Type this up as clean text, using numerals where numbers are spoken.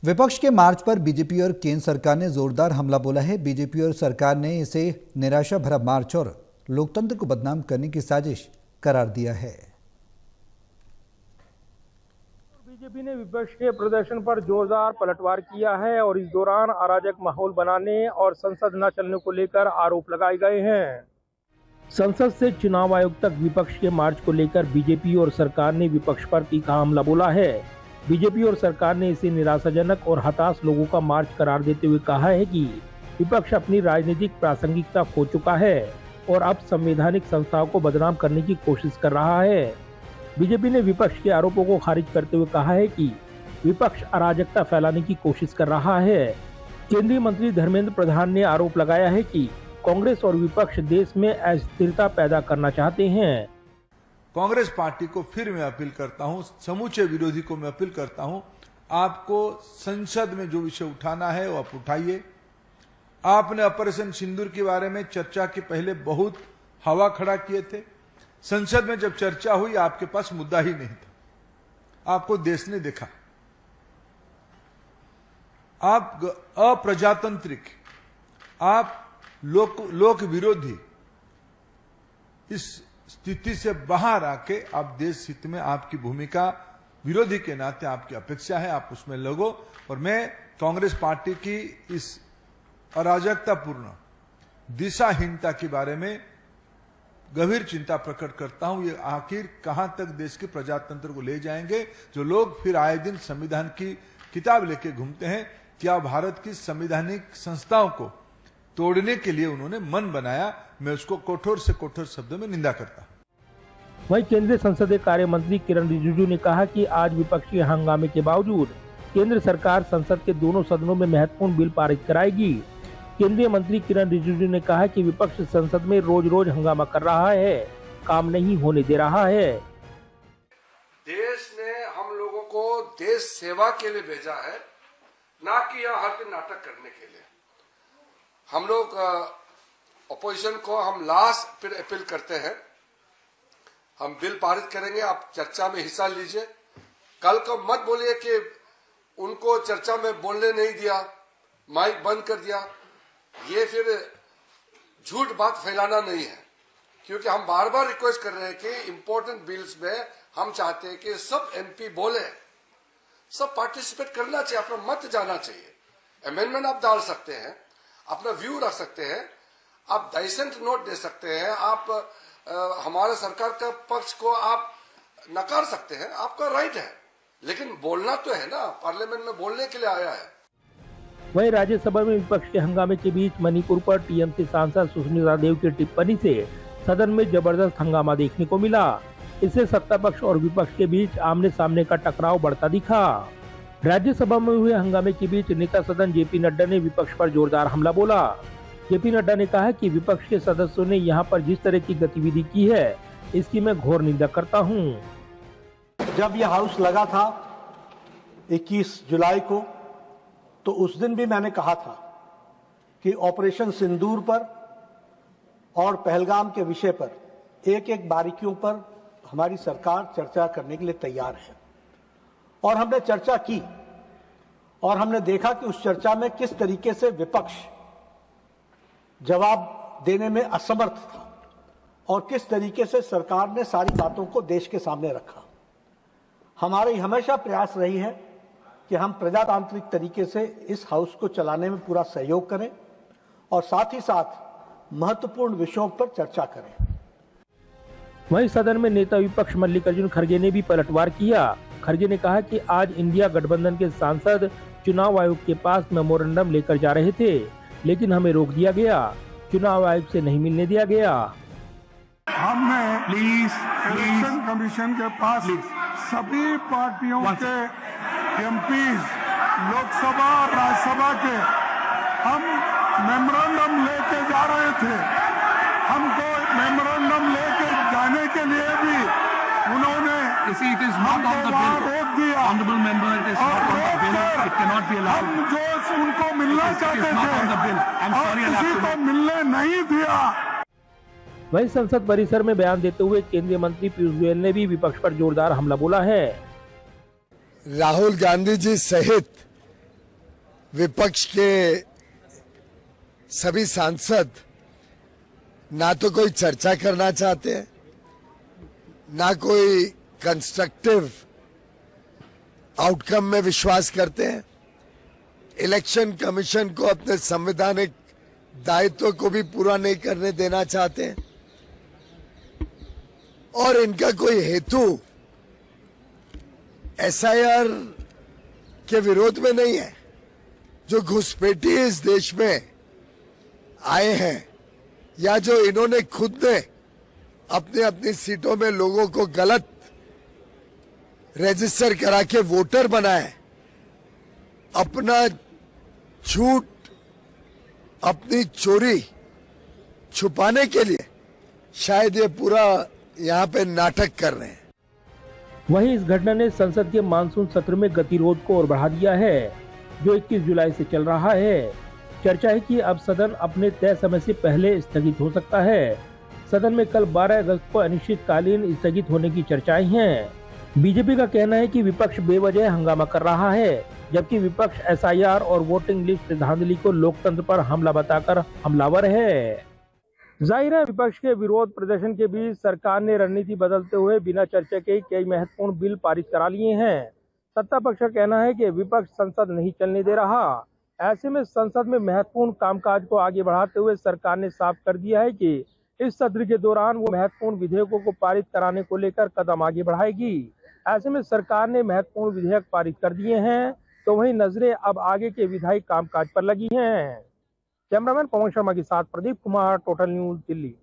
विपक्ष के मार्च पर बीजेपी और केंद्र सरकार ने जोरदार हमला बोला है। बीजेपी और सरकार ने इसे निराशा भरा मार्च और लोकतंत्र को बदनाम करने की साजिश करार दिया है। बीजेपी ने विपक्ष के प्रदर्शन पर जोरदार पलटवार किया है और इस दौरान अराजक माहौल बनाने और संसद न चलने को लेकर आरोप लगाए गए हैं। संसद से चुनाव आयोग तक विपक्ष के मार्च को लेकर बीजेपी और सरकार ने विपक्ष पर तीखा हमला बोला है। बीजेपी और सरकार ने इसे निराशाजनक और हताश लोगों का मार्च करार देते हुए कहा है कि विपक्ष अपनी राजनीतिक प्रासंगिकता खो चुका है और अब संवैधानिक संस्थाओं को बदनाम करने की कोशिश कर रहा है। बीजेपी ने विपक्ष के आरोपों को खारिज करते हुए कहा है कि विपक्ष अराजकता फैलाने की कोशिश कर रहा है। केंद्रीय मंत्री धर्मेंद्र प्रधान ने आरोप लगाया है कि कांग्रेस और विपक्ष देश में अस्थिरता पैदा करना चाहते हैं। कांग्रेस पार्टी को फिर मैं अपील करता हूं, समूचे विरोधी को मैं अपील करता हूं, आपको संसद में जो विषय उठाना है वो आप उठाइए। आपने ऑपरेशन सिंदूर के बारे में चर्चा के पहले बहुत हवा खड़ा किए थे। संसद में जब चर्चा हुई आपके पास मुद्दा ही नहीं था। आपको देश ने देखा, आप अप्रजातांत्रिक, आप लोक विरोधी, इस स्थिति से बाहर आके आप देश हित में आपकी भूमिका विरोधी के नाते आपकी अपेक्षा है, आप उसमें लगो। और मैं कांग्रेस पार्टी की इस अराजकतापूर्ण दिशाहीनता के बारे में गंभीर चिंता प्रकट करता हूं। ये आखिर कहां तक देश के प्रजातंत्र को ले जाएंगे, जो लोग फिर आए दिन संविधान की किताब लेके घूमते हैं। क्या भारत की संवैधानिक संस्थाओं को तोड़ने के लिए उन्होंने मन बनाया? मैं उसको कठोर से कठोर शब्दों में निंदा करता हूं। वहीं केंद्रीय संसदीय कार्य मंत्री किरण रिजिजू ने कहा कि आज विपक्षी हंगामे के बावजूद केंद्र सरकार संसद के दोनों सदनों में महत्वपूर्ण बिल पारित कराएगी। केंद्रीय मंत्री किरण रिजिजू ने कहा कि विपक्ष संसद में रोज रोज हंगामा कर रहा है, काम नहीं होने दे रहा है। देश ने हम लोगों को देश सेवा के लिए भेजा है, ना कि यहाँ हर दिन नाटक करने के लिए। हम लोग अपोजिशन को हम लास्ट फिर अपील करते हैं, हम बिल पारित करेंगे, आप चर्चा में हिस्सा लीजिए। कल को मत बोलिए कि उनको चर्चा में बोलने नहीं दिया, माइक बंद कर दिया। ये फिर झूठ बात फैलाना नहीं है, क्योंकि हम बार बार रिक्वेस्ट कर रहे हैं कि इंपॉर्टेंट बिल्स में हम चाहते हैं कि सब एमपी बोले, सब पार्टिसिपेट करना चाहिए, अपना मत जाना चाहिए। अमेंडमेंट आप डाल सकते हैं, अपना व्यू रख सकते हैं, आप डाइसेंट नोट दे सकते हैं, आप हमारे सरकार का पक्ष को आप नकार सकते हैं, आपका राइट है। लेकिन बोलना तो है ना, पार्लियामेंट में बोलने के लिए आया है। वहीं राज्यसभा में विपक्ष के हंगामे के बीच मणिपुर पर टीएमसी सांसद सुष्मिता देव की टिप्पणी से सदन में जबरदस्त हंगामा देखने को मिला। इससे सत्ता पक्ष और विपक्ष के बीच आमने सामने का टकराव बढ़ता दिखा। राज्यसभा में हुए हंगामे के बीच नेता सदन जेपी नड्डा ने विपक्ष पर जोरदार हमला बोला। जेपी नड्डा ने कहा कि विपक्ष के सदस्यों ने यहां पर जिस तरह की गतिविधि की है, इसकी मैं घोर निंदा करता हूं। जब यह हाउस लगा था 21 जुलाई को, तो उस दिन भी मैंने कहा था कि ऑपरेशन सिंदूर पर और पहलगाम के विषय पर एक एक बारीकियों पर हमारी सरकार चर्चा करने के लिए तैयार है। और हमने चर्चा की और हमने देखा कि उस चर्चा में किस तरीके से विपक्ष जवाब देने में असमर्थ था और किस तरीके से सरकार ने सारी बातों को देश के सामने रखा। हमारी हमेशा प्रयास रही है कि हम प्रजातांत्रिक तरीके से इस हाउस को चलाने में पूरा सहयोग करें और साथ ही साथ महत्वपूर्ण विषयों पर चर्चा करें। वहीं सदन में नेता विपक्ष मल्लिकार्जुन खड़गे ने भी पलटवार किया। खड़गे ने कहा कि आज इंडिया गठबंधन के सांसद चुनाव आयोग के पास मेमोरेंडम लेकर जा रहे थे, लेकिन हमें रोक दिया गया, चुनाव आयोग से नहीं मिलने दिया गया। हमने इलेक्शन कमीशन के पास सभी पार्टियों के एमपीज, लोकसभा और राज्यसभा के हम मेमोरेंडम लेके जा रहे थे। हमको मेमोरेंडम लेके जाने के लिए भी उन्होंने हमको वहाँ रोक दिया। हम जो उनको मिलना चाहते थे और किसी को मिलने नहीं दिया। वहीं संसद परिसर में बयान देते हुए केंद्रीय मंत्री पीयूष गोयल ने भी विपक्ष पर जोरदार हमला बोला है। राहुल गांधी जी सहित विपक्ष के सभी सांसद ना तो कोई चर्चा करना चाहते हैं, ना कोई कंस्ट्रक्टिव आउटकम में विश्वास करते हैं। इलेक्शन कमीशन को अपने संवैधानिक दायित्व को भी पूरा नहीं करने देना चाहते हैं और इनका कोई हेतु एसआईआर के विरोध में नहीं है। जो घुसपैठी इस देश में आए हैं या जो इन्होंने खुद ने अपनी अपनी सीटों में लोगों को गलत रजिस्टर करा के वोटर बनाए, अपना झूठ, अपनी चोरी छुपाने के लिए शायद ये पूरा यहाँ पे नाटक कर रहे हैं। वहीं इस घटना ने संसद के मानसून सत्र में गतिरोध को और बढ़ा दिया है, जो 21 जुलाई से चल रहा है। चर्चा है कि अब सदन अपने तय समय से पहले स्थगित हो सकता है। सदन में कल 12 अगस्त को अनिश्चितकालीन स्थगित होने की चर्चाएं हैं। बीजेपी का कहना है कि विपक्ष बेवजह हंगामा कर रहा है, जबकि विपक्ष एसआईआर और वोटिंग लिस्ट धांधली को लोकतंत्र पर हमला बताकर हमलावर है। जाहिर है, विपक्ष के विरोध प्रदर्शन के बीच सरकार ने रणनीति बदलते हुए बिना चर्चा के कई महत्वपूर्ण बिल पारित करा लिए हैं। सत्ता पक्ष का कहना है कि विपक्ष संसद नहीं चलने दे रहा। ऐसे में संसद में महत्वपूर्ण कामकाज को आगे बढ़ाते हुए सरकार ने साफ कर दिया है कि इस सत्र के दौरान वो महत्वपूर्ण विधेयकों को पारित कराने को लेकर कदम आगे बढ़ाएगी। ऐसे में सरकार ने महत्वपूर्ण विधेयक पारित कर दिए हैं, तो वहीं नजरें अब आगे के विधायी कामकाज पर लगी हैं। कैमरामैन पवन शर्मा के साथ प्रदीप कुमार, टोटल न्यूज, दिल्ली।